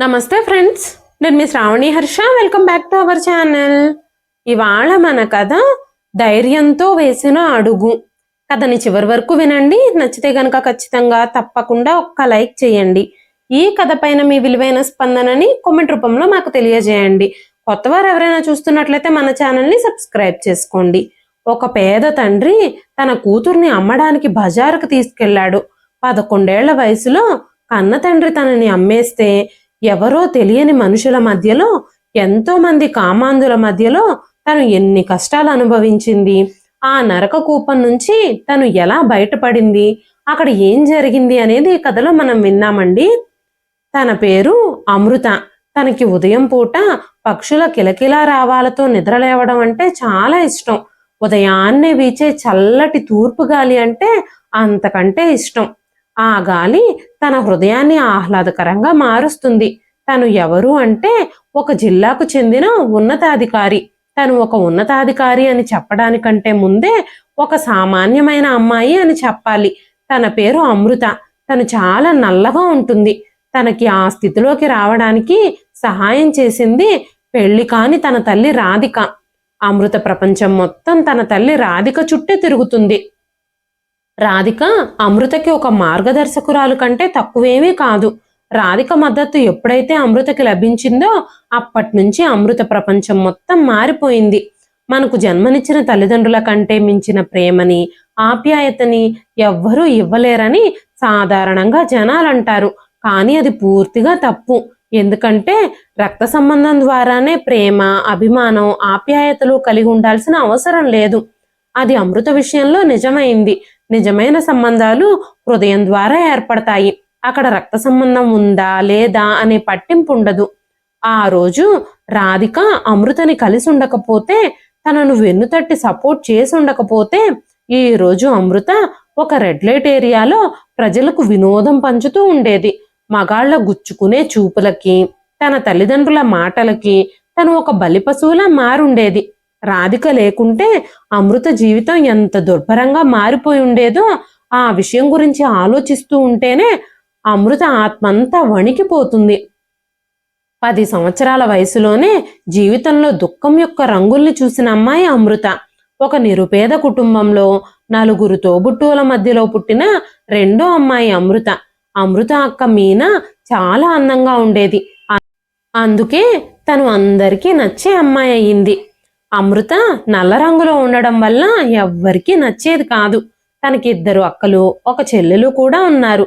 నమస్తే ఫ్రెండ్స్, నేను మీ Sravani Harsha. Welcome back to our channel. ఇవాళ మన కథ ధైర్యంతో వేసిన అడుగు. కథని చివరి వరకు వినండి. నచ్చితే గనక ఖచ్చితంగా తప్పకుండా ఒక్క లైక్ చేయండి. ఈ కథ పైన మీ విలువైన స్పందనని కామెంట్ రూపంలో మాకు తెలియజేయండి. కొత్తవారు ఎవరైనా చూస్తున్నట్లయితే మన ఛానల్ని సబ్స్క్రైబ్ చేసుకోండి. ఒక పేద తండ్రి తన కూతుర్ని అమ్మడానికి బజారుకు తీసుకెళ్లాడు. 11 ఏళ్ల వయసులో కన్న తండ్రి తనని అమ్మేస్తే ఎవరో తెలియని మనుషుల మధ్యలో, ఎంతో మంది కామాంధుల మధ్యలో తను ఎన్ని కష్టాలు అనుభవించింది, ఆ నరక కూపం నుంచి తను ఎలా బయటపడింది, అక్కడ ఏం జరిగింది అనేది ఈ కథలో మనం విన్నామండి. తన పేరు అమృత. తనకి ఉదయం పూట పక్షుల కిలకిలా రావాలతో నిద్రలేవడం అంటే చాలా ఇష్టం. ఉదయాన్నే వీచే చల్లటి తూర్పు గాలి అంటే అంతకంటే ఇష్టం. ఆ గాలి తన హృదయాన్ని ఆహ్లాదకరంగా మారుస్తుంది. తను ఎవరు అంటే ఒక జిల్లాకు చెందిన ఉన్నతాధికారి. తను ఒక ఉన్నతాధికారి అని చెప్పడానికంటే ముందే ఒక సామాన్యమైన అమ్మాయి అని చెప్పాలి. తన పేరు అమృత. తను చాలా నల్లగా ఉంటుంది. తనకి ఆ స్థితిలోకి రావడానికి సహాయం చేసింది పెళ్లి కాని తన తల్లి రాధిక. అమృత ప్రపంచం మొత్తం తన తల్లి రాధిక చుట్టే తిరుగుతుంది. రాధిక అమృతకి ఒక మార్గదర్శకురాలు కంటే తక్కువేమీ కాదు. రాధిక మద్దతు ఎప్పుడైతే అమృతకి లభించిందో అప్పటి నుంచి అమృత ప్రపంచం మొత్తం మారిపోయింది. మనకు జన్మనిచ్చిన తల్లిదండ్రుల కంటే మించిన ప్రేమని, ఆప్యాయతని ఎవ్వరూ ఇవ్వలేరని సాధారణంగా జనాలంటారు. కానీ అది పూర్తిగా తప్పు. ఎందుకంటే రక్త సంబంధం ద్వారానే ప్రేమ, అభిమానం, ఆప్యాయతలు కలిగి ఉండాల్సిన అవసరం లేదు. అది అమృత విషయంలో నిజమైంది. నిజమైన సంబంధాలు హృదయం ద్వారా ఏర్పడతాయి. అక్కడ రక్త సంబంధం ఉందా లేదా అనే పట్టింపు ఉండదు. ఆ రోజు రాధిక అమృతని కలిసి ఉండకపోతే, తనను వెన్నుతట్టి సపోర్ట్ చేసి ఉండకపోతే, ఈ రోజు అమృత ఒక రెడ్ లైట్ ఏరియాలో ప్రజలకు వినోదం పంచుతూ ఉండేది. మగాళ్ల గుచ్చుకునే చూపులకి, తన తల్లిదండ్రుల మాటలకి తను ఒక బలిపశువులా మారుండేది. రాధిక లేకుంటే అమృత జీవితం ఎంత దుర్భరంగా మారిపోయి ఉండేదో ఆ విషయం గురించి ఆలోచిస్తూ ఉంటేనే అమృత ఆత్మంతా వణికిపోతుంది. 10 సంవత్సరాల వయసులోనే జీవితంలో దుఃఖం యొక్క రంగుల్ని చూసిన అమ్మాయి అమృత. ఒక నిరుపేద కుటుంబంలో 4 తోబుట్టువుల మధ్యలో పుట్టిన రెండో అమ్మాయి అమృత. అమృత అక్క మీనా చాలా అందంగా ఉండేది. అందుకే తను అందరికీ నచ్చే అమ్మాయి అయ్యింది. అమృత నల్ల రంగులో ఉండడం వల్ల ఎవ్వరికీ నచ్చేది కాదు. తనకి 2 అక్కలు, ఒక చెల్లెలు కూడా ఉన్నారు.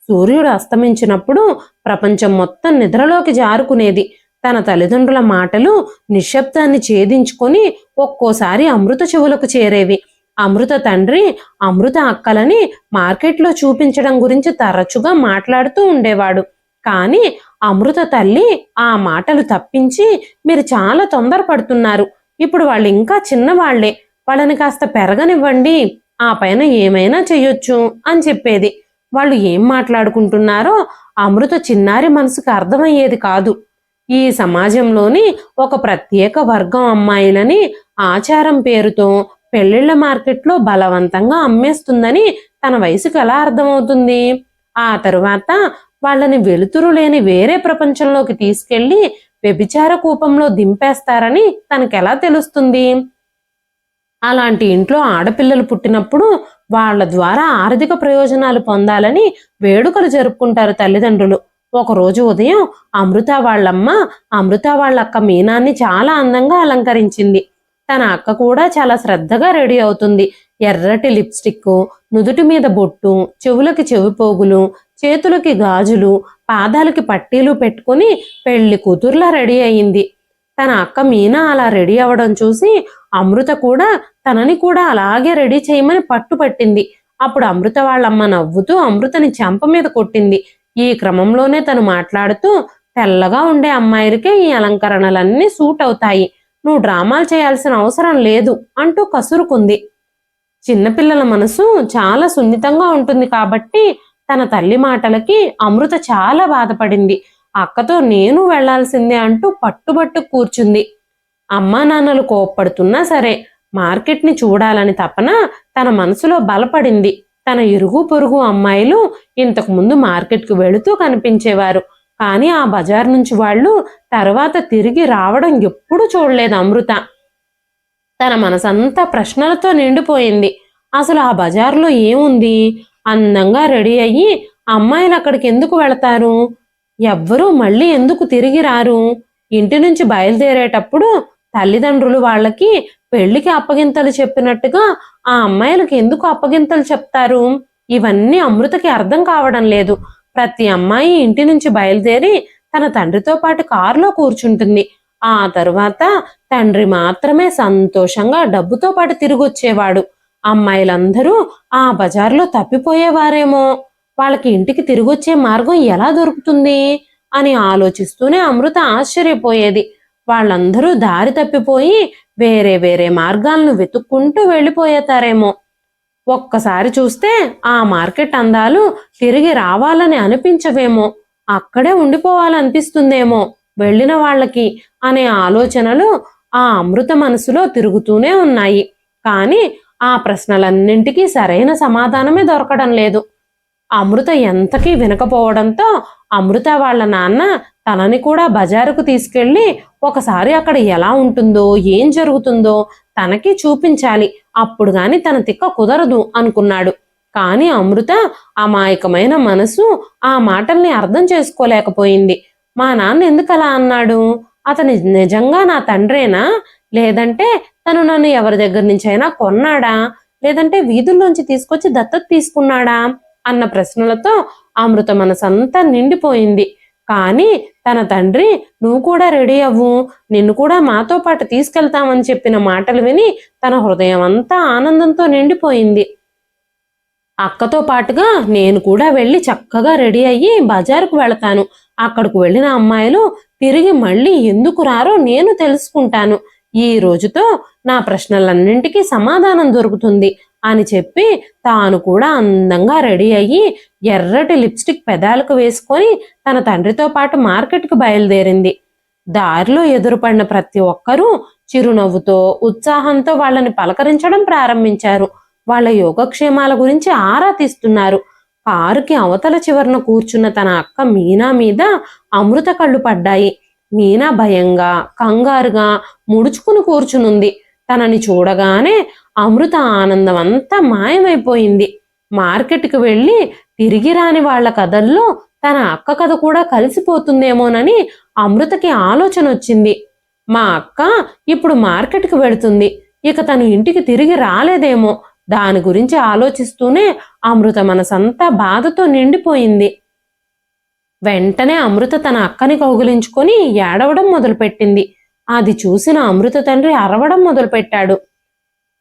సూర్యుడు అస్తమించినప్పుడు ప్రపంచం మొత్తం నిద్రలోకి జారుకునేది. తన తల్లిదండ్రుల మాటలు నిశ్శబ్దాన్ని ఛేదించుకొని ఒక్కోసారి అమృత చెవులకు చేరేవి. అమృత తండ్రి అమృత అక్కలని మార్కెట్లో చూపించడం గురించి తరచుగా మాట్లాడుతూ ఉండేవాడు. కానీ అమృత తల్లి ఆ మాటలు తప్పించి, మీరు చాలా తొందరపడుతున్నారు, ఇప్పుడు వాళ్ళు ఇంకా చిన్నవాళ్లే, వాళ్ళని కాస్త పెరగనివ్వండి, ఆ పైన ఏమైనా చెయ్యొచ్చు అని చెప్పేది. వాళ్ళు ఏం మాట్లాడుకుంటున్నారో అమృత చిన్నారి మనసుకు అర్థమయ్యేది కాదు. ఈ సమాజంలోని ఒక ప్రత్యేక వర్గం అమ్మాయిలని ఆచారం పేరుతో పెళ్లిళ్ల మార్కెట్లో బలవంతంగా అమ్మేస్తుందని తన వయసుకు ఎలా అర్థమవుతుంది? ఆ తరువాత వాళ్ళని వెలుతురు లేని వేరే ప్రపంచంలోకి తీసుకెళ్లి వ్యభిచార కూపంలో దింపేస్తారని తనకెలా తెలుస్తుంది? అలాంటి ఇంట్లో ఆడపిల్లలు పుట్టినప్పుడు వాళ్ల ద్వారా ఆర్థిక ప్రయోజనాలు పొందాలని వేడుకలు జరుపుకుంటారు తల్లిదండ్రులు. ఒకరోజు ఉదయం అమృత వాళ్ళమ్మ అమృత వాళ్ళక్క మీనాన్ని చాలా అందంగా అలంకరించింది. తన అక్క కూడా చాలా శ్రద్ధగా రెడీ అవుతుంది. ఎర్రటి లిప్స్టిక్, నుదుటి మీద బొట్టు, చెవులకి చెవిపోగులు, చేతులకి గాజులు, పాదాలకి పట్టీలు పెట్టుకుని పెళ్లి కూతుర్లా రెడీ అయింది. తన అక్క మీనా అలా రెడీ అవ్వడం చూసి అమృత కూడా తనని కూడా అలాగే రెడీ చేయమని పట్టుపట్టింది. అప్పుడు అమృత వాళ్ళమ్మ నవ్వుతూ అమృతని చెంప మీద కొట్టింది. ఈ క్రమంలోనే తను మాట్లాడుతూ, తెల్లగా ఉండే అమ్మాయిలకే ఈ అలంకరణలన్నీ సూట్ అవుతాయి, నువ్వు డ్రామాలు చేయాల్సిన అవసరం లేదు అంటూ కసురుకుంది. చిన్నపిల్లల మనసు చాలా సున్నితంగా ఉంటుంది కాబట్టి తన తల్లి మాటలకి అమృత చాలా బాధపడింది. అక్కతో నేను వెళ్లాల్సిందే అంటూ పట్టుబట్టు కూర్చుంది. అమ్మా నాన్నలు కోప్పడుతున్నా సరే మార్కెట్ని చూడాలని తపన తన మనసులో బలపడింది. తన ఇరుగు పొరుగు అమ్మాయిలు ఇంతకుముందు మార్కెట్కు వెళుతూ కనిపించేవారు. కానీ ఆ బజార్ నుంచి వాళ్ళు తర్వాత తిరిగి రావడం ఎప్పుడూ చూడలేదు అమృత. తన మనసంతా ప్రశ్నలతో నిండిపోయింది. అసలు ఆ బజార్లో ఏముంది? అందంగా రెడీ అయ్యి అమ్మాయిలు అక్కడికి ఎందుకు వెళతారు? ఎవ్వరూ మళ్ళీ ఎందుకు తిరిగి రారు? ఇంటి నుంచి బయలుదేరేటప్పుడు తల్లిదండ్రులు వాళ్ళకి పెళ్లికి అప్పగింతలు చెప్పినట్టుగా ఆ అమ్మాయిలకి ఎందుకు అప్పగింతలు చెప్తారు? ఇవన్నీ అమృతకి అర్థం కావడం లేదు. ప్రతి అమ్మాయి ఇంటి నుంచి బయలుదేరి తన తండ్రితో పాటు కారులో కూర్చుంటుంది. ఆ తరువాత తండ్రి మాత్రమే సంతోషంగా డబ్బుతో పాటు తిరిగొచ్చేవాడు. అమ్మాయిలందరూ ఆ బజార్లో తప్పిపోయేవారేమో, వాళ్ళకి ఇంటికి తిరిగొచ్చే మార్గం ఎలా దొరుకుతుంది అని ఆలోచిస్తూనే అమృత ఆశ్చర్యపోయేది. వాళ్ళందరూ దారి తప్పిపోయి వేరే వేరే మార్గాలను వెతుక్కుంటూ వెళ్ళిపోయేతారేమో. ఒక్కసారి చూస్తే ఆ మార్కెట్ అందాలు తిరిగి రావాలని అనిపించవేమో, అక్కడే ఉండిపోవాలనిపిస్తుందేమో వెళ్ళిన వాళ్ళకి అనే ఆలోచనలు ఆ అమృత మనసులో తిరుగుతూనే ఉన్నాయి. కానీ ఆ ప్రశ్నలన్నింటికీ సరైన సమాధానమే దొరకడం లేదు. అమృత ఎంతకీ వినకపోవడంతో అమృత వాళ్ళ నాన్న తనని కూడా బజారుకు తీసుకెళ్లి ఒకసారి అక్కడ ఎలా ఉంటుందో ఏం జరుగుతుందో తనకి చూపించాలి, అప్పుడు గాని తన తిక్క కుదరదు అనుకున్నాడు. కానీ అమృత అమాయకమైన మనసు ఆ మాటల్ని అర్థం చేసుకోలేకపోయింది. మా నాన్న ఎందుకలా అన్నాడు? అతను నిజంగా నా తండ్రేనా? లేదంటే తను నన్ను ఎవరి దగ్గర నుంచైనా కొన్నాడా? లేదంటే వీధుల్లోంచి తీసుకొచ్చి దత్తత తీసుకున్నాడా అన్న ప్రశ్నలతో అమృత మనసంతా నిండిపోయింది. కానీ తన తండ్రి నువ్వు కూడా రెడీ అవ్వు, నిన్ను కూడా మాతో పాటు తీసుకెళ్తామని చెప్పిన మాటలు విని తన హృదయం అంతా ఆనందంతో నిండిపోయింది. అక్కతో పాటుగా నేను కూడా వెళ్ళి చక్కగా రెడీ అయ్యి బజారుకు వెళతాను. అక్కడికి వెళ్ళిన అమ్మాయిలు తిరిగి మళ్ళీ ఎందుకు రారో నేను తెలుసుకుంటాను. ఈ రోజుతో నా ప్రశ్నలన్నింటికీ సమాధానం దొరుకుతుంది అని చెప్పి తాను కూడా అందంగా రెడీ అయ్యి ఎర్రటి లిప్స్టిక్ పెదాలకు వేసుకొని తన తండ్రితో పాటు మార్కెట్కు బయలుదేరింది. దారిలో ఎదురుపడిన ప్రతి ఒక్కరూ చిరునవ్వుతో ఉత్సాహంతో వాళ్ళని పలకరించడం ప్రారంభించారు. వాళ్ళ యోగక్షేమాల గురించి ఆరా తీస్తున్నారు. కారుకి అవతల చివరన కూర్చున్న తన అక్క మీనా మీద అమృత కళ్ళు పడ్డాయి. మీనా భయంగా కంగారుగా ముడుచుకుని కూర్చునుంది. తనని చూడగానే అమృత ఆనందం అంతా మాయమైపోయింది. మార్కెట్కి వెళ్ళి తిరిగి రాని వాళ్ల కథల్లో తన అక్క కథ కూడా కలిసిపోతుందేమోనని అమృతకి ఆలోచన వచ్చింది. మా అక్క ఇప్పుడు మార్కెట్కి వెళుతుంది, ఇక తను ఇంటికి తిరిగి రాలేదేమో, దాని గురించి ఆలోచిస్తూనే అమృత మనసంతా బాధతో నిండిపోయింది. వెంటనే అమృత తన అక్కని కౌగిలించుకొని ఏడవడం మొదలుపెట్టింది. అది చూసిన అమృత తండ్రి అరవడం మొదలుపెట్టాడు.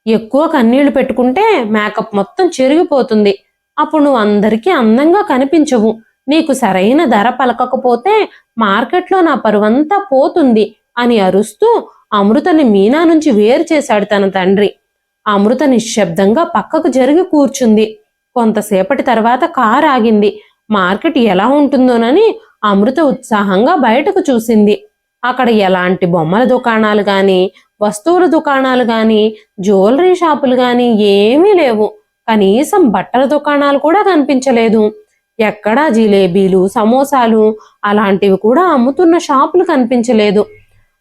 ఎక్కువ కన్నీళ్లు పెట్టుకుంటే మేకప్ మొత్తం చెరిగిపోతుంది, అప్పుడు నువ్వు అందరికీ అందంగా కనిపించవు, నీకు సరైన ధర పలకకపోతే మార్కెట్లో నా పరువంతా పోతుంది అని అరుస్తూ అమృతని మీనా నుంచి వేరు చేశాడు తన తండ్రి. అమృత నిశ్శబ్దంగా పక్కకు జరిగి కూర్చుంది. కొంతసేపటి తర్వాత కారు ఆగింది. మార్కెట్ ఎలా ఉంటుందోనని అమృత ఉత్సాహంగా బయటకు చూసింది. అక్కడ ఎలాంటి బొమ్మల దుకాణాలు గాని, వస్తువుల దుకాణాలు గాని, జ్యువెలరీ షాపులు గాని ఏమీ లేవు. కనీసం బట్టల దుకాణాలు కూడా కనిపించలేదు. ఎక్కడా జిలేబీలు, సమోసాలు అలాంటివి కూడా అమ్ముతున్న షాపులు కనిపించలేదు.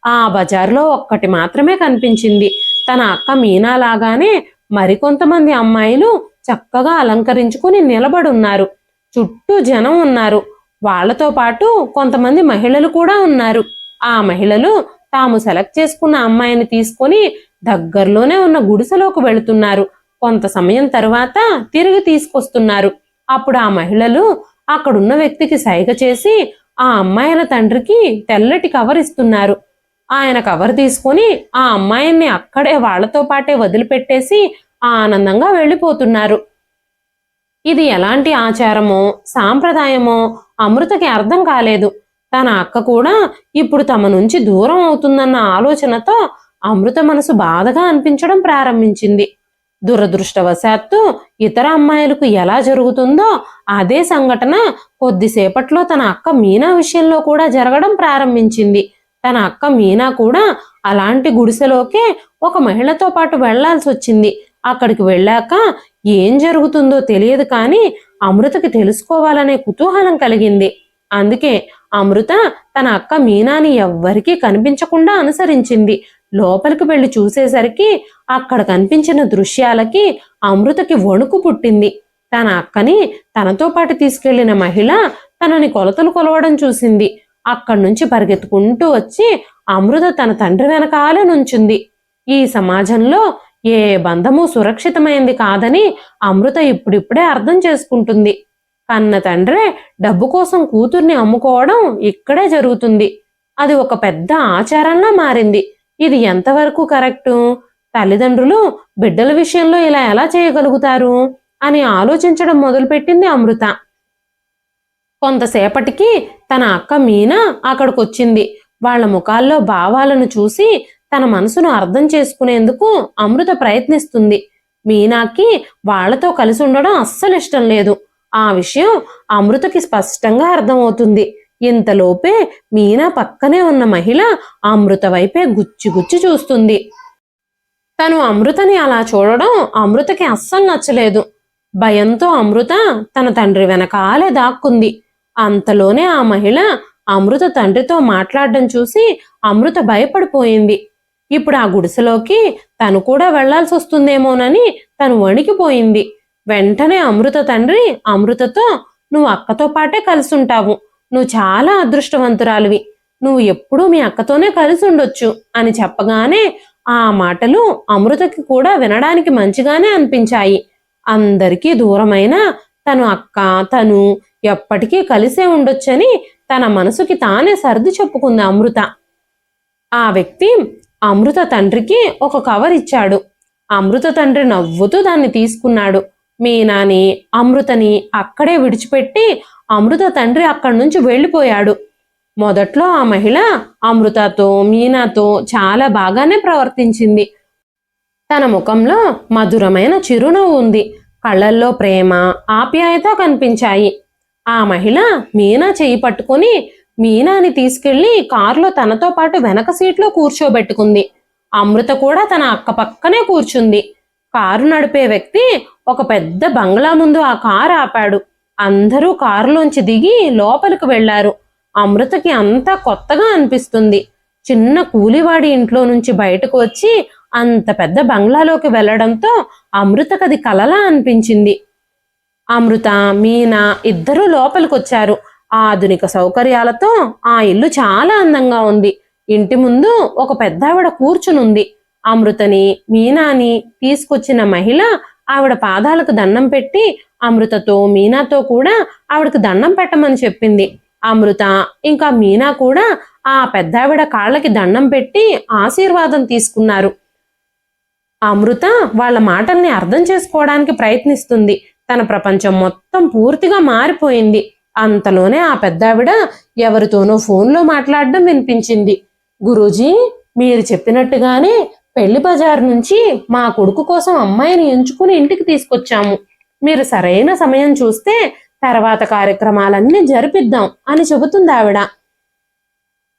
ఆ బజార్లో ఒక్కటి మాత్రమే కనిపించింది. తన అక్క మీనా లాగానే మరికొంతమంది అమ్మాయిలు చక్కగా అలంకరించుకుని నిలబడున్నారు. చుట్టూ జనం ఉన్నారు. వాళ్లతో పాటు కొంతమంది మహిళలు కూడా ఉన్నారు. ఆ మహిళలు తాము సెలెక్ట్ చేసుకున్న అమ్మాయిని తీసుకొని దగ్గరలోనే ఉన్న గుడిసెలోకి వెళుతున్నారు. కొంత సమయం తర్వాత తిరిగి తీసుకొస్తున్నారు. అప్పుడు ఆ మహిళలు అక్కడున్న వ్యక్తికి సైగ చేసి ఆ అమ్మాయిల తండ్రికి తెల్లటి కవర్ ఇస్తున్నారు. ఆయన కవర్ తీసుకొని ఆ అమ్మాయిని అక్కడే వాళ్లతో పాటే వదిలిపెట్టేసి ఆనందంగా వెళ్ళిపోతున్నారు. ఇది ఎలాంటి ఆచారమో సాంప్రదాయమో అమృతకి అర్థం కాలేదు. తన అక్క కూడా ఇప్పుడు తమ నుంచి దూరం అవుతుందన్న ఆలోచనతో అమృత మనసు బాధగా అనిపించడం ప్రారంభించింది. దురదృష్టవశాత్తు ఇతర అమ్మాయిలకు ఎలా జరుగుతుందో అదే సంఘటన కొద్దిసేపట్లో తన అక్క మీనా విషయంలో కూడా జరగడం ప్రారంభించింది. తన అక్క మీనా కూడా అలాంటి గుడిసెలోకే ఒక మహిళతో పాటు వెళ్లాల్సి వచ్చింది. అక్కడికి వెళ్ళాక ఏం జరుగుతుందో తెలియదు, కానీ అమృతకి తెలుసుకోవాలనే కుతూహలం కలిగింది. అందుకే అమృత తన అక్క మీనాని ఎవ్వరికీ కనిపించకుండా అనుసరించింది. లోపలికి వెళ్లి చూసేసరికి అక్కడ కనిపించిన దృశ్యాలకి అమృతకి వణుకు పుట్టింది. తన అక్కని తనతో పాటు తీసుకెళ్లిన మహిళ తనని కొలతలు కొలవడం చూసింది. అక్కడి నుంచి పరిగెత్తుకుంటూ వచ్చి అమృత తన తండ్రి వెనకాలే నుంచుంది. ఈ సమాజంలో ఏ బంధము సురక్షితమైంది కాదని అమృత ఇప్పుడిప్పుడే అర్థం చేసుకుంటుంది. కన్న తండ్రే డబ్బు కోసం కూతుర్ని అమ్ముకోవడం ఇక్కడే జరుగుతుంది. అది ఒక పెద్ద ఆచారంలా మారింది. ఇది ఎంతవరకు కరెక్టు? తల్లిదండ్రులు బిడ్డల విషయంలో ఇలా ఎలా చేయగలుగుతారు అని ఆలోచించడం మొదలుపెట్టింది అమృత. కొంతసేపటికి తన అక్క మీనా అక్కడికొచ్చింది. వాళ్ల ముఖాల్లో భావాలను చూసి తన మనసును అర్థం చేసుకునేందుకు అమృత ప్రయత్నిస్తుంది. మీనాకి వాళ్లతో కలిసి ఉండడం అస్సలు ఇష్టం లేదు. ఆ విషయం అమృతకి స్పష్టంగా అర్థమవుతుంది. ఇంతలోపే మీనా పక్కనే ఉన్న మహిళ అమృత వైపే గుచ్చి గుచ్చి చూస్తుంది. తను అమృతని అలా చూడడం అమృతకి అస్సలు నచ్చలేదు. భయంతో అమృత తన తండ్రి వెనకాలే దాక్కుంది. అంతలోనే ఆ మహిళ అమృత తండ్రితో మాట్లాడడం చూసి అమృత భయపడిపోయింది. ఇప్పుడు ఆ గుడిసెలోకి తను కూడా వెళ్లాల్సి వస్తుందేమోనని తను వణికిపోయింది. వెంటనే అమృత తండ్రి అమృతతో, "నువ్వు అక్కతో పాటే కలిసి ఉంటావు. నువ్వు చాలా అదృష్టవంతురాలివి. నువ్వు ఎప్పుడూ మీ అక్కతోనే కలిసి ఉండొచ్చు" అని చెప్పగానే ఆ మాటలు అమృతకి కూడా వినడానికి మంచిగానే అనిపించాయి. అందరికీ దూరమైన తను అక్క తను ఎప్పటికీ కలిసే ఉండొచ్చని తన మనసుకి తానే సర్ది చెప్పుకుంది అమృత. ఆ వ్యక్తి అమృత తండ్రికి ఒక కవర్ ఇచ్చాడు. అమృత తండ్రి నవ్వుతూ దాన్ని తీసుకున్నాడు. మీనాని అమృతని అక్కడే విడిచిపెట్టి అమృత తండ్రి అక్కడి నుంచి వెళ్ళిపోయాడు. మొదట్లో ఆ మహిళ అమృతతో మీనాతో చాలా బాగానే ప్రవర్తించింది. తన ముఖంలో మధురమైన చిరునవ్వు ఉంది. కళ్ళల్లో ప్రేమ ఆప్యాయత కనిపించాయి. ఆ మహిళ మీనా చెయ్యి పట్టుకుని మీనాని తీసుకెళ్లి కారులో తనతో పాటు వెనక సీట్లో కూర్చోబెట్టుకుంది. అమృత కూడా తన అక్క పక్కనే కూర్చుంది. కారు నడిపే వ్యక్తి ఒక పెద్ద బంగ్లా ముందు ఆ కారు ఆపాడు. అందరూ కారులోంచి దిగి లోపలికి వెళ్లారు. అమృతకి అంతా కొత్తగా అనిపిస్తుంది. చిన్న కూలివాడి ఇంట్లో నుంచి బయటకు వచ్చి అంత పెద్ద బంగ్లాలోకి వెళ్లడంతో అమృతకది కలలా అనిపించింది. అమృత మీనా ఇద్దరూ లోపలికొచ్చారు. ఆధునిక సౌకర్యాలతో ఆ ఇల్లు చాలా అందంగా ఉంది. ఇంటి ముందు ఒక పెద్దావిడ కూర్చునుంది. అమృతని మీనాని తీసుకొచ్చిన మహిళ ఆవిడ పాదాలకు దండం పెట్టి అమృతతో మీనాతో కూడా ఆవిడకు దండం పెట్టమని చెప్పింది. అమృత ఇంకా మీనా కూడా ఆ పెద్దావిడ కాళ్ళకి దండం పెట్టి ఆశీర్వాదం తీసుకున్నారు. అమృత వాళ్ళ మాటల్ని అర్థం చేసుకోవడానికి ప్రయత్నిస్తుంది. తన ప్రపంచం మొత్తం పూర్తిగా మారిపోయింది. అంతలోనే ఆ పెద్దావిడ ఎవరితోనో ఫోన్లో మాట్లాడడం వినిపించింది. "గురూజీ, మీరు చెప్పినట్టుగానే పెళ్లి బజార్ నుంచి మా కొడుకు కోసం అమ్మాయిని ఎంచుకుని ఇంటికి తీసుకొచ్చాము. మీరు సరైన సమయం చూస్తే తర్వాత కార్యక్రమాలన్నీ జరిపిద్దాం" అని చెబుతుంది ఆవిడ.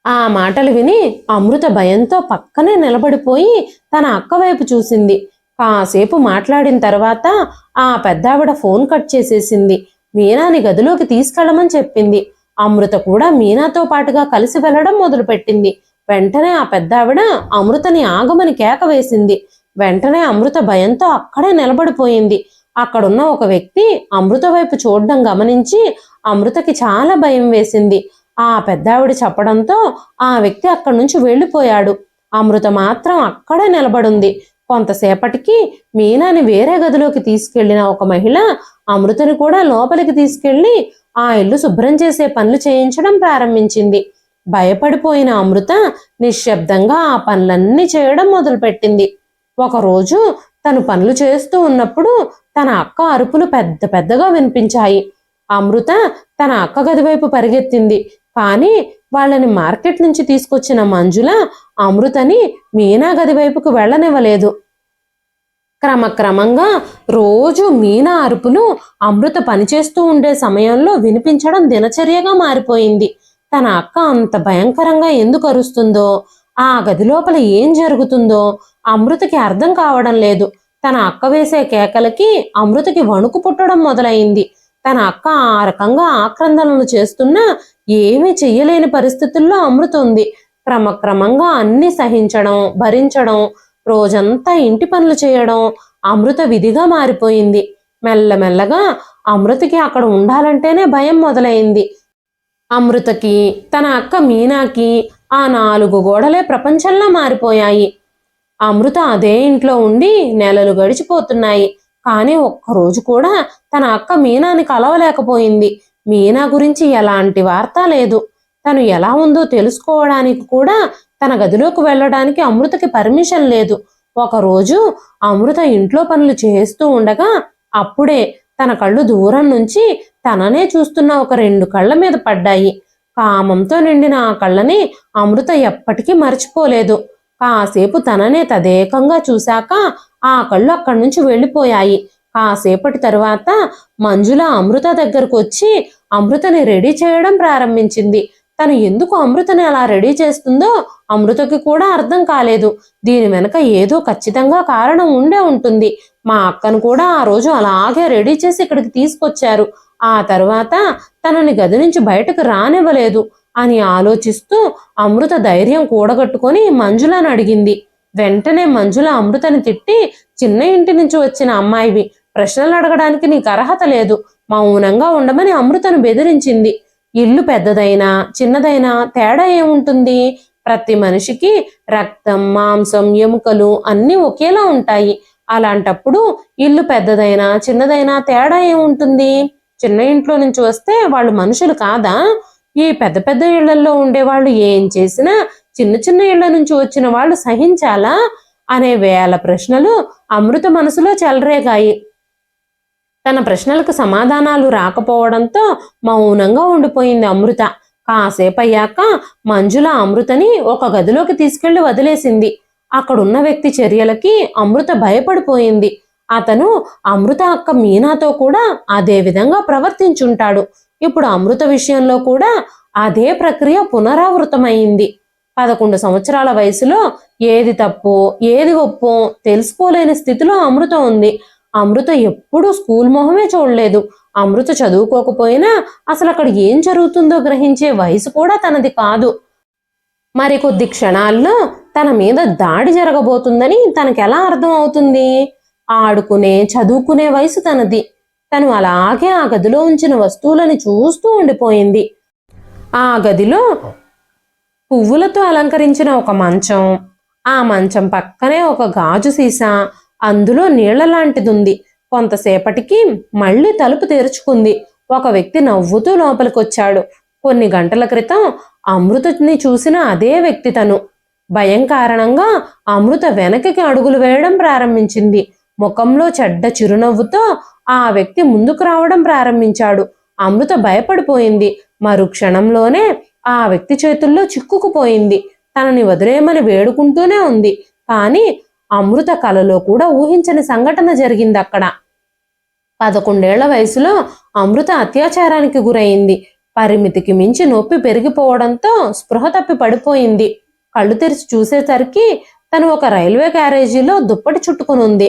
ఆ మాటలు విని అమృత భయంతో పక్కనే నిలబడిపోయి తన అక్క వైపు చూసింది. కాసేపు మాట్లాడిన తర్వాత ఆ పెద్దావిడ ఫోన్ కట్ చేసేసింది. మీనాని గదిలోకి తీసుకెళ్లమని చెప్పింది. అమృత కూడా మీనాతో పాటుగా కలిసి వెళ్లడం మొదలుపెట్టింది. వెంటనే ఆ పెద్దావిడ అమృతని ఆగమని కేక వేసింది. వెంటనే అమృత భయంతో అక్కడే నిలబడిపోయింది. అక్కడున్న ఒక వ్యక్తి అమృత వైపు చూడడం గమనించి అమృతకి చాలా భయం వేసింది. ఆ పెద్దావిడ చెప్పడంతో ఆ వ్యక్తి అక్కడి నుంచి వెళ్ళిపోయాడు. అమృత మాత్రం అక్కడే నిలబడుంది. కొంతసేపటికి మీనాని వేరే గదిలోకి తీసుకెళ్లిన ఒక మహిళ అమృతని కూడా లోపలికి తీసుకెళ్లి ఆ ఇల్లు శుభ్రం చేసే పనులు చేయించడం ప్రారంభించింది. భయపడిపోయిన అమృత నిశ్శబ్దంగా ఆ పనులన్నీ చేయడం మొదలుపెట్టింది. ఒకరోజు తను పనులు చేస్తూ ఉన్నప్పుడు తన అక్క అరుపులు పెద్ద పెద్దగా వినిపించాయి. అమృత తన అక్క గది వైపు పరిగెత్తింది. కానీ వాళ్ళని మార్కెట్ నుంచి తీసుకొచ్చిన మంజుల అమృతని మీనా గది వైపుకు వెళ్ళనివ్వలేదు. క్రమక్రమంగా రోజు మీనా అరుపులు అమృత పనిచేస్తూ ఉండే సమయంలో వినిపించడం దినచర్యగా మారిపోయింది. తన అక్క అంత భయంకరంగా ఎందుకు అరుస్తుందో, ఆ గది లోపల ఏం జరుగుతుందో అమృతకి అర్థం కావడం లేదు. తన అక్క వేసే కేకలకి అమృతకి వణుకు పుట్టడం మొదలైంది. తన అక్క ఆ రకంగా ఆక్రందనలు చేస్తున్నా ఏమీ చెయ్యలేని పరిస్థితుల్లో అమృత ఉంది. క్రమక్రమంగా అన్ని సహించడం, భరించడం, రోజంతా ఇంటి పనులు చేయడం అమృత విధిగా మారిపోయింది. మెల్లమెల్లగా అమృతకి అక్కడ ఉండాలంటేనే భయం మొదలైంది. అమృతకి, తన అక్క మీనాకి ఆ 4 గోడలే ప్రపంచంలా మారిపోయాయి. అమృత అదే ఇంట్లో ఉండి నెలలు గడిచిపోతున్నాయి. కానీ ఒక్కరోజు కూడా తన అక్క మీనాని కలవలేకపోయింది. మీనా గురించి ఎలాంటి వార్త లేదు. తను ఎలా ఉందో తెలుసుకోవడానికి కూడా తన గదిలోకి వెళ్ళడానికి అమృతకి పర్మిషన్ లేదు. ఒకరోజు అమృత ఇంట్లో పనులు చేస్తూ ఉండగా అప్పుడే తన కళ్ళు దూరం నుంచి తననే చూస్తున్న ఒక 2 కళ్ళ మీద పడ్డాయి. కామంతో నిండిన ఆ కళ్ళని అమృత ఎప్పటికీ మర్చిపోలేదు. కాసేపు తననే తదేకంగా చూశాక ఆ కళ్ళు అక్కడి నుంచి వెళ్ళిపోయాయి. కాసేపటి తరువాత మంజుల అమృత దగ్గరకు వచ్చి అమృతని రెడీ చేయడం ప్రారంభించింది. తను ఎందుకు అమృతని అలా రెడీ చేస్తుందో అమృతకి కూడా అర్థం కాలేదు. దీని వెనక ఏదో ఖచ్చితంగా కారణం ఉండే ఉంటుంది. మా అక్కను కూడా ఆ రోజు అలాగే రెడీ చేసి ఇక్కడికి తీసుకొచ్చారు. ఆ తర్వాత తనని గది నుంచి బయటకు రానివ్వలేదు అని ఆలోచిస్తూ అమృత ధైర్యం కూడగట్టుకొని మంజులను అడిగింది. వెంటనే మంజుల అమృతని తిట్టి, చిన్న ఇంటి నుంచి వచ్చిన అమ్మాయివి, ప్రశ్నలు అడగడానికి నీకు అర్హత లేదు, మౌనంగా ఉండమని అమృతను బెదిరించింది. ఇల్లు పెద్దదైనా చిన్నదైనా తేడా ఏముంటుంది? ప్రతి మనిషికి రక్తం, మాంసం, ఎముకలు అన్నీ ఒకేలా ఉంటాయి. అలాంటప్పుడు ఇల్లు పెద్దదైనా చిన్నదైనా తేడా ఏముంటుంది? చిన్న ఇంట్లో నుంచి వస్తే వాళ్ళు మనుషులు కాదా? ఈ పెద్ద పెద్ద ఇళ్లలో ఉండేవాళ్ళు ఏం చేసినా చిన్న చిన్న ఇళ్ల నుంచి వచ్చిన వాళ్ళు సహించాలా అనే వేల ప్రశ్నలు అమృత మనసులో చెలరేగాయి. తన ప్రశ్నలకు సమాధానాలు రాకపోవడంతో మౌనంగా ఉండిపోయింది అమృత. కాసేపయ్యాక మంజుల అమృతని ఒక గదిలోకి తీసుకెళ్లి వదిలేసింది. అక్కడున్న వ్యక్తి చర్యలకి అమృత భయపడిపోయింది. అతను అమృత అక్క మీనాతో కూడా అదే విధంగా ప్రవర్తించుంటాడు. ఇప్పుడు అమృత విషయంలో కూడా అదే ప్రక్రియ పునరావృతమైంది. 11 సంవత్సరాల వయసులో ఏది తప్పో ఏది ఒప్పో తెలుసుకోలేని స్థితిలో అమృత ఉంది. అమృత ఎప్పుడూ స్కూల్ మొహమే చూడలేదు. అమృత చదువుకోకపోయినా అసలు అక్కడ ఏం జరుగుతుందో గ్రహించే వయసు కూడా తనది కాదు. మరికొద్ది క్షణాల్లో తన మీద దాడి జరగబోతుందని తనకెలా అర్థం అవుతుంది? ఆడుకునే, చదువుకునే వయసు తనది. తను అలాగే ఆ గదిలో ఉంచిన వస్తువులని చూస్తూ ఉండిపోయింది. ఆ గదిలో పువ్వులతో అలంకరించిన ఒక మంచం, ఆ మంచం పక్కనే ఒక గాజు సీసా, అందులో నీళ్ల లాంటిదుంది. కొంతసేపటికి మళ్ళీ తలుపు తెరుచుకుంది. ఒక వ్యక్తి నవ్వుతూ లోపలికొచ్చాడు. కొన్ని గంటల క్రితం అమృతని చూసిన అదే వ్యక్తి తను. భయం కారణంగా అమృత వెనక్కి అడుగులు వేయడం ప్రారంభించింది. ముఖంలో చెడ్డ చిరునవ్వుతో ఆ వ్యక్తి ముందుకు రావడం ప్రారంభించాడు. అమృత భయపడిపోయింది. మరుక్షణంలోనే ఆ వ్యక్తి చేతుల్లో చిక్కుకుపోయింది. తనని వదిలేయమని వేడుకుంటూనే ఉంది. కానీ అమృత కలలో కూడా ఊహించని సంఘటన జరిగింది అక్కడ. 11 ఏళ్ల వయసులో అమృత అత్యాచారానికి గురైంది. పరిమితికి మించి నొప్పి పెరిగిపోవడంతో స్పృహ తప్పి పడిపోయింది. కళ్ళు తెరిచి చూసేసరికి తను ఒక రైల్వే క్యారేజీలో దుప్పటి చుట్టుకునుంది.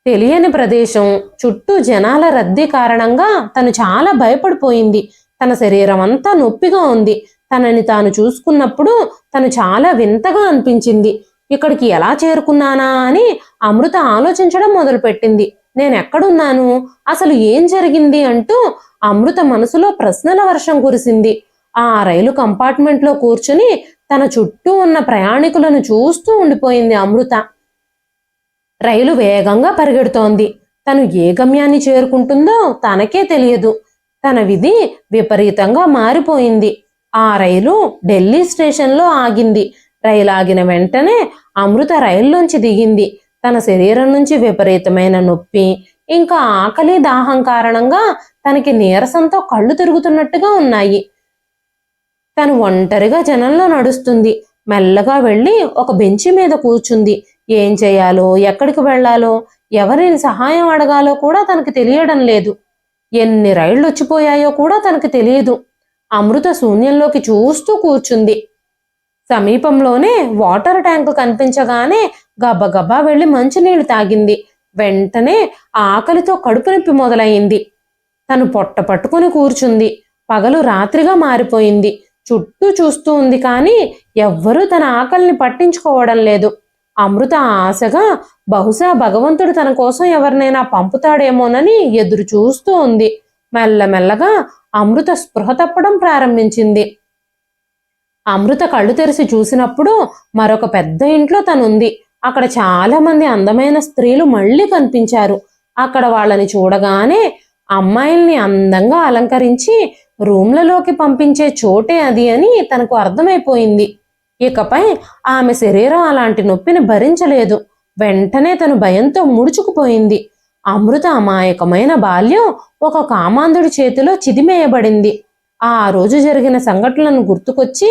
తెలియని ప్రదేశం, చుట్టూ జనాల రద్దీ కారణంగా తను చాలా భయపడిపోయింది. తన శరీరం అంతా నొప్పిగా ఉంది. తనని తాను చూసుకున్నప్పుడు తను చాలా వింతగా అనిపించింది. ఇక్కడికి ఎలా చేరుకున్నానా అని అమృత ఆలోచించడం మొదలుపెట్టింది. నేనెక్కడున్నాను, అసలు ఏం జరిగింది అంటూ అమృత మనసులో ప్రశ్నల వర్షం కురిసింది. ఆ రైలు కంపార్ట్మెంట్లో కూర్చుని తన చుట్టూ ఉన్న ప్రయాణికులను చూస్తూ ఉండిపోయింది అమృత. రైలు వేగంగా పరిగెడుతోంది. తను ఏ గమ్యాన్ని చేరుకుంటుందో తనకే తెలియదు. తన విధి విపరీతంగా మారిపోయింది. ఆ రైలు ఢిల్లీ స్టేషన్లో ఆగింది. రైలు ఆగిన వెంటనే అమృత రైల్లోంచి దిగింది. తన శరీరం నుంచి విపరీతమైన నొప్పి, ఇంకా ఆకలి, దాహం కారణంగా తనకి నీరసంతో కళ్ళు తిరుగుతున్నట్టుగా ఉన్నాయి. తను ఒంటరిగా జనంలో నడుస్తుంది. మెల్లగా వెళ్ళి ఒక బెంచి మీద కూర్చుంది. ఏం చేయాలో, ఎక్కడికి వెళ్లాలో, ఎవరిని సహాయం అడగాలో కూడా తనకి తెలియడం లేదు. ఎన్ని రైళ్లు వచ్చిపోయాయో కూడా తనకి తెలియదు. అమృత శూన్యంలోకి చూస్తూ కూర్చుంది. సమీపంలోనే వాటర్ ట్యాంకు కనిపించగానే గబగబా వెళ్లి మంచినీళ్లు తాగింది. వెంటనే ఆకలితో కడుపు నొప్పి మొదలైంది. తను పొట్ట పట్టుకుని కూర్చుంది. పగలు రాత్రిగా మారిపోయింది. చుట్టూ చూస్తూ ఉంది కానీ ఎవ్వరూ తన ఆకలిని పట్టించుకోవడం లేదు. అమృత ఆశగా బహుశా భగవంతుడు తన కోసం ఎవరినైనా పంపుతాడేమోనని ఎదురు చూస్తూ ఉంది. మెల్లమెల్లగా అమృత స్పృహ తప్పడం ప్రారంభించింది. అమృత కళ్ళు తెరిచి చూసినప్పుడు మరొక పెద్ద ఇంట్లో తనుంది. అక్కడ చాలా మంది అందమైన స్త్రీలు మళ్ళీ కనిపించారు. అక్కడ వాళ్ళని చూడగానే అమ్మాయిల్ని అందంగా అలంకరించి రూమ్లలోకి పంపించే చోటే అది అని తనకు అర్థమైపోయింది. ఇకపై ఆమె శరీరం అలాంటి నొప్పిని భరించలేదు. వెంటనే తను భయంతో ముడుచుకుపోయింది. అమృత అమాయకమైన బాల్యం ఒక కామాంధుడి చేతిలో చిదిమేయబడింది. ఆ రోజు జరిగిన సంఘటనలను గుర్తుకొచ్చి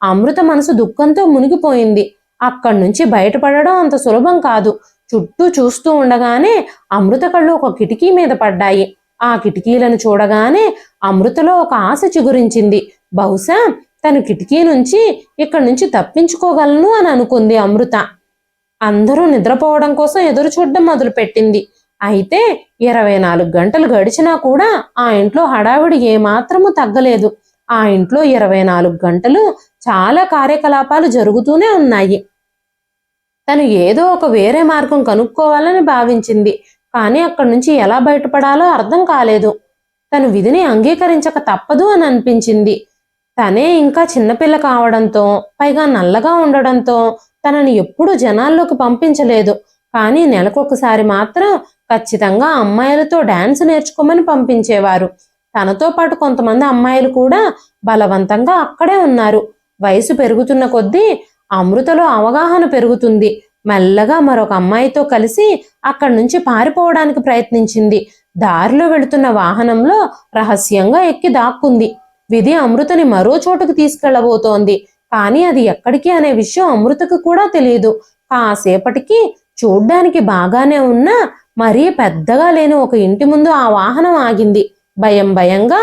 అమృత మనసు దుఃఖంతో మునిగిపోయింది. అక్కడి నుంచి బయటపడడం అంత సులభం కాదు. చుట్టూ చూస్తూ ఉండగానే అమృత కళ్ళు ఒక కిటికీ మీద పడ్డాయి. ఆ కిటికీలను చూడగానే అమృతలో ఒక ఆశ చిగురించింది. బహుశా తను కిటికీ నుంచి ఇక్కడి నుంచి తప్పించుకోగలను అని అనుకుంది అమృత. అందరూ నిద్రపోవడం కోసం ఎదురు చూడడం మొదలుపెట్టింది. అయితే 24 గంటలు గడిచినా కూడా ఆ ఇంట్లో హడావిడి ఏమాత్రము తగ్గలేదు. ఆ ఇంట్లో 24 గంటలు చాలా కార్యకలాపాలు జరుగుతూనే ఉన్నాయి. తను ఏదో ఒక వేరే మార్గం కనుక్కోవాలని భావించింది. కానీ అక్కడి నుంచి ఎలా బయటపడాలో అర్థం కాలేదు. తను విధిని అంగీకరించక తప్పదు అని అనిపించింది. తనే ఇంకా చిన్నపిల్ల కావడంతో, పైగా నల్లగా ఉండడంతో తనని ఎప్పుడూ జనాల్లోకి పంపించలేదు. కానీ నెలకొకసారి మాత్రం ఖచ్చితంగా అమ్మాయిలతో డాన్స్ నేర్చుకోమని పంపించేవారు. తనతో పాటు కొంతమంది అమ్మాయిలు కూడా బలవంతంగా అక్కడే ఉన్నారు. వయసు పెరుగుతున్న కొద్దీ అమృతలో అవగాహన పెరుగుతుంది. మెల్లగా మరొక అమ్మాయితో కలిసి అక్కడి నుంచి పారిపోవడానికి ప్రయత్నించింది. దారిలో వెళుతున్న వాహనంలో రహస్యంగా ఎక్కి దాక్కుంది. విధి అమృతని మరో చోటుకు తీసుకెళ్లబోతోంది. కానీ అది ఎక్కడికి అనే విషయం అమృతకు కూడా తెలియదు. కాసేపటికి చూడ్డానికి బాగానే ఉన్నా మరీ పెద్దగా లేని ఒక ఇంటి ముందు ఆ వాహనం ఆగింది. భయంగా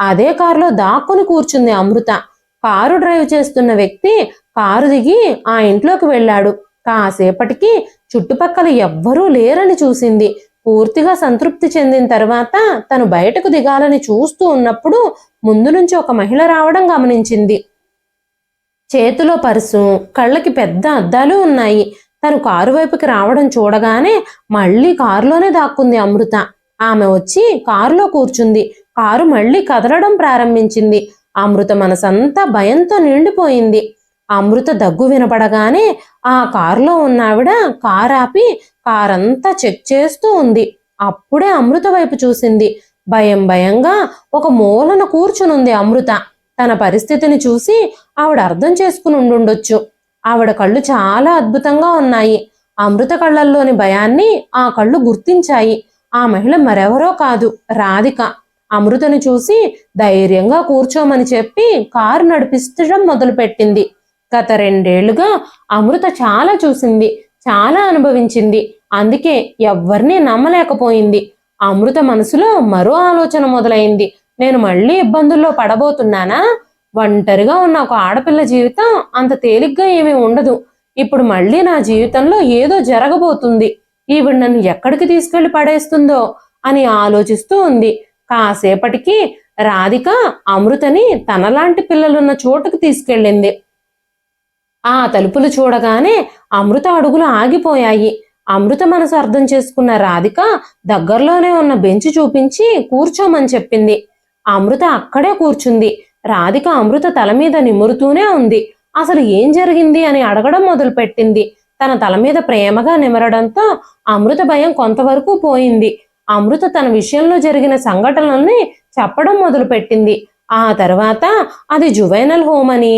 అదే కారులో దాక్కుని కూర్చుంది అమృత. కారు డ్రైవ్ చేస్తున్న వ్యక్తి కారు దిగి ఆ ఇంట్లోకి వెళ్ళాడు. కాసేపటికి చుట్టుపక్కల ఎవ్వరూ లేరని చూసింది. పూర్తిగా సంతృప్తి చెందిన తర్వాత తను బయటకు దిగాలని చూస్తూ ఉన్నప్పుడు ముందు నుంచి ఒక మహిళ రావడం గమనించింది. చేతిలో పర్సు, కళ్ళకి పెద్ద అద్దాలు ఉన్నాయి. తను కారు వైపుకి రావడం చూడగానే మళ్ళీ కారులోనే దాక్కుంది అమృత. ఆమె వచ్చి కారులో కూర్చుంది. కారు మళ్ళీ కదలడం ప్రారంభించింది. అమృత మనసంతా భయంతో నిండిపోయింది. అమృత దగ్గు వినపడగానే ఆ కారులో ఉన్నావిడ కారాపి కారంతా చెక్ చేస్తూ ఉంది. అప్పుడే అమృత వైపు చూసింది. భయంగా ఒక మూలన కూర్చునుంది అమృత. తన పరిస్థితిని చూసి ఆవిడ అర్థం చేసుకుని ఉండుండొచ్చు. ఆవిడ కళ్ళు చాలా అద్భుతంగా ఉన్నాయి. అమృత కళ్ళల్లోని భయాన్ని ఆ కళ్ళు గుర్తించాయి. ఆ మహిళ మరెవరో కాదు, రాధిక. అమృతని చూసి ధైర్యంగా కూర్చోమని చెప్పి కారు నడిపించడం మొదలుపెట్టింది. గత 2 ఏళ్లుగా అమృత చాలా చూసింది, చాలా అనుభవించింది. అందుకే ఎవ్వరినీ నమ్మలేకపోయింది. అమృత మనసులో మరో ఆలోచన మొదలైంది. నేను మళ్ళీ ఇబ్బందుల్లో పడబోతున్నానా? ఒంటరిగా ఉన్న ఒక ఆడపిల్ల జీవితం అంత తేలిగ్గా ఏమీ ఉండదు. ఇప్పుడు మళ్ళీ నా జీవితంలో ఏదో జరగబోతుంది. ఈవిడ నన్ను ఎక్కడికి తీసుకెళ్లి పడేస్తుందో అని ఆలోచిస్తూ ఉంది. కాసేపటికి రాధిక అమృతని తనలాంటి పిల్లలున్న చోటుకు తీసుకెళ్ళింది. ఆ తలుపులు చూడగానే అమృత అడుగులు ఆగిపోయాయి. అమృత మనసు అర్థం చేసుకున్న రాధిక దగ్గరలోనే ఉన్న బెంచ్ చూపించి కూర్చోమని చెప్పింది. అమృత అక్కడే కూర్చుంది. రాధిక అమృత తల మీద నిమురుతూనే ఉంది. అసలు ఏం జరిగింది అని అడగడం మొదలుపెట్టింది. తన తల మీద ప్రేమగా నిమరడంతో అమృత భయం కొంతవరకు పోయింది. అమృత తన విషయంలో జరిగిన సంఘటనల్ని చెప్పడం మొదలుపెట్టింది. ఆ తర్వాత అది జువైనల్ హోమ్ అని,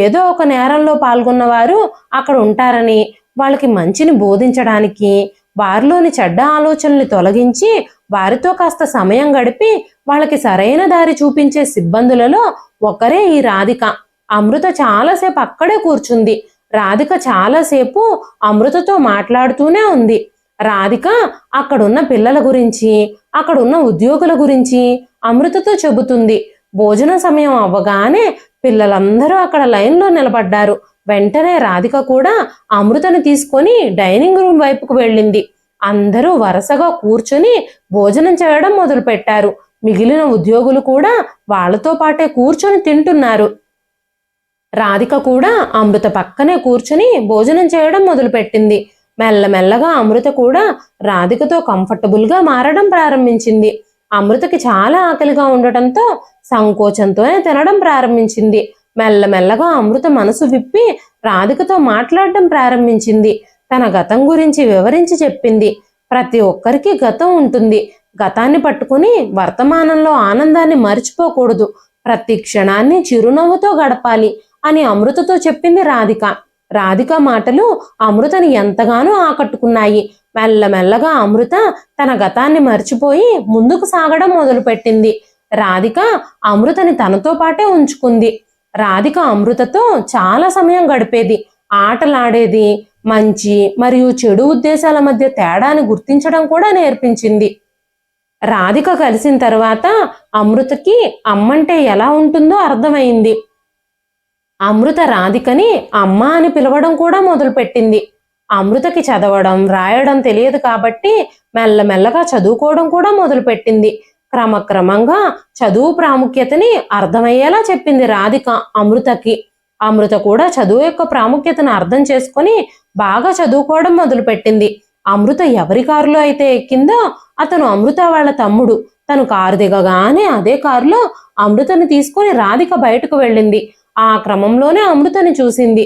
ఏదో ఒక నేరంలో పాల్గొన్న వారు అక్కడ ఉంటారని, వాళ్ళకి మంచిని బోధించడానికి, వారిలోని చెడ్డ ఆలోచనల్ని తొలగించి వారితో కాస్త సమయం గడిపి వాళ్ళకి సరైన దారి చూపించే సిబ్బందులలో ఒకరే ఈ రాధిక. అమృత చాలాసేపు అక్కడే కూర్చుంది. రాధిక చాలాసేపు అమృతతో మాట్లాడుతూనే ఉంది. రాధిక అక్కడున్న పిల్లల గురించి, అక్కడున్న ఉద్యోగుల గురించి అమృతతో చెబుతుంది. భోజన సమయం అవ్వగానే పిల్లలందరూ అక్కడ లైన్లో నిలబడ్డారు. వెంటనే రాధిక కూడా అమృతని తీసుకొని డైనింగ్ రూమ్ వైపుకు వెళ్ళింది. అందరూ వరుసగా కూర్చొని భోజనం చేయడం మొదలుపెట్టారు. మిగిలిన ఉద్యోగులు కూడా వాళ్ళతో పాటే కూర్చొని తింటున్నారు. రాధిక కూడా అమృత పక్కనే కూర్చుని భోజనం చేయడం మొదలుపెట్టింది. మెల్లమెల్లగా అమృత కూడా రాధికతో కంఫర్టబుల్గా మారడం ప్రారంభించింది. అమృతకి చాలా ఆకలిగా ఉండటంతో సంకోచంతోనే తినడం ప్రారంభించింది. మెల్లమెల్లగా అమృత మనసు విప్పి రాధికతో మాట్లాడడం ప్రారంభించింది. తన గతం గురించి వివరించి చెప్పింది. ప్రతి ఒక్కరికి గతం ఉంటుంది. గతాన్ని పట్టుకుని వర్తమానంలో ఆనందాన్ని మర్చిపోకూడదు. ప్రతి క్షణాన్ని చిరునవ్వుతో గడపాలి అని అమృతతో చెప్పింది రాధిక. రాధిక మాటలు అమృతని ఎంతగానో ఆకట్టుకున్నాయి. మెల్లమెల్లగా అమృత తన గతాన్ని మర్చిపోయి ముందుకు సాగడం మొదలుపెట్టింది. రాధిక అమృతని తనతో పాటే ఉంచుకుంది. రాధిక అమృతతో చాలా సమయం గడిపేది, ఆటలాడేది, మంచి మరియు చెడు ఉద్దేశాల మధ్య తేడాని గుర్తించడం కూడా నేర్పించింది. రాధిక కలిసిన తర్వాత అమృతకి అమ్మంటే ఎలా ఉంటుందో అర్థమైంది. అమృత రాధికని అమ్మ అని పిలవడం కూడా మొదలుపెట్టింది. అమృతకి చదవడం రాయడం తెలియదు కాబట్టి మెల్లమెల్లగా చదువుకోవడం కూడా మొదలుపెట్టింది. క్రమక్రమంగా చదువు ప్రాముఖ్యతని అర్థమయ్యేలా చెప్పింది రాధిక అమృతకి. అమృత కూడా చదువు యొక్క ప్రాముఖ్యతను అర్థం చేసుకొని బాగా చదువుకోవడం మొదలుపెట్టింది. అమృత ఎవరి కారులో అయితే ఎక్కిందో అతను అమృత వాళ్ళ తమ్ముడు. తను కారు దిగగానే అదే కారులో అమృతని తీసుకొని రాధిక బయటకు వెళ్ళింది. ఆ క్రమంలోనే అమృతని చూసింది.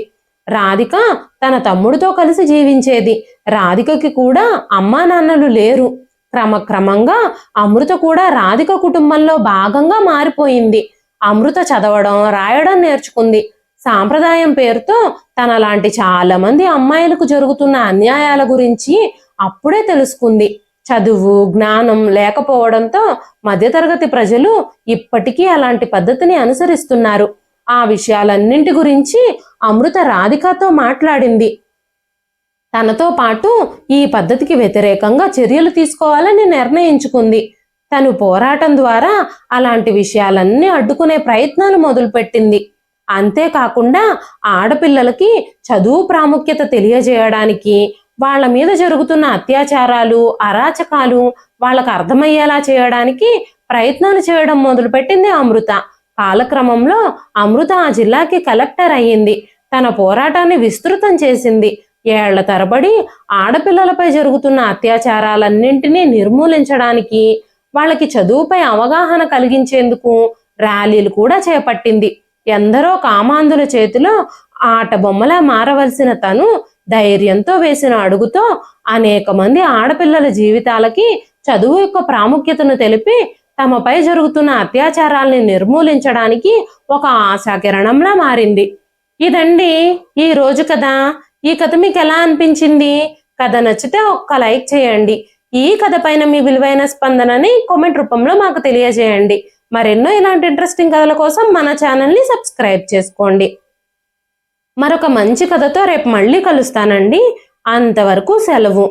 రాధిక తన తమ్ముడితో కలిసి జీవించేది. రాధికకి కూడా అమ్మా నాన్నలు లేరు. క్రమక్రమంగా అమృత కూడా రాధిక కుటుంబంలో భాగంగా మారిపోయింది. అమృత చదవడం రాయడం నేర్చుకుంది. సాంప్రదాయం పేరుతో తనలాంటి చాలా మంది అమ్మాయిలకు జరుగుతున్న అన్యాయాల గురించి అప్పుడే తెలుసుకుంది. చదువు జ్ఞానం లేకపోవడంతో మధ్యతరగతి ప్రజలు ఇప్పటికీ అలాంటి పద్ధతిని అనుసరిస్తున్నారు. ఆ విషయాలన్నింటి గురించి అమృత రాధికతో మాట్లాడింది. తనతో పాటు ఈ పద్ధతికి వ్యతిరేకంగా చర్యలు తీసుకోవాలని నిర్ణయించుకుంది. తను పోరాటం ద్వారా అలాంటి విషయాలన్నీ అడ్డుకునే ప్రయత్నాలు మొదలుపెట్టింది. అంతేకాకుండా ఆడపిల్లలకి చదువు ప్రాముఖ్యత తెలియజేయడానికి, వాళ్ళ మీద జరుగుతున్న అత్యాచారాలు అరాచకాలు వాళ్ళకు అర్థమయ్యేలా చేయడానికి ప్రయత్నాలు చేయడం మొదలుపెట్టింది అమృత. కాలక్రమంలో అమృత ఆ జిల్లాకి కలెక్టర్ అయ్యింది. తన పోరాటాన్ని విస్తృతం చేసింది. ఏళ్ల తరబడి ఆడపిల్లలపై జరుగుతున్న అత్యాచారాలన్నింటినీ నిర్మూలించడానికి, వాళ్ళకి చదువుపై అవగాహన కలిగించేందుకు ర్యాలీలు కూడా చేపట్టింది. ఎందరో కామాంధుల చేతిలో ఆట బొమ్మలా మారవలసిన తను ధైర్యంతో వేసిన అడుగుతో అనేక మంది ఆడపిల్లల జీవితాలకి చదువు యొక్క ప్రాముఖ్యతను తెలిపి తమపై జరుగుతున్న అత్యాచారాల్ని నిర్మూలించడానికి ఒక ఆశాకిరణంలా మారింది. ఇదండి ఈ రోజు కథ. ఈ కథ మీకు ఎలా అనిపించింది? కథ నచ్చితే ఒక్క లైక్ చేయండి. ఈ కథ పైన మీ విలువైన స్పందనని కామెంట్ రూపంలో మాకు తెలియజేయండి. మరెన్నో ఇలాంటి ఇంట్రెస్టింగ్ కథల కోసం మన ఛానల్ని సబ్స్క్రైబ్ చేసుకోండి. మరొక మంచి కథతో రేపు మళ్ళీ కలుస్తానండి. అంతవరకు సెలవు.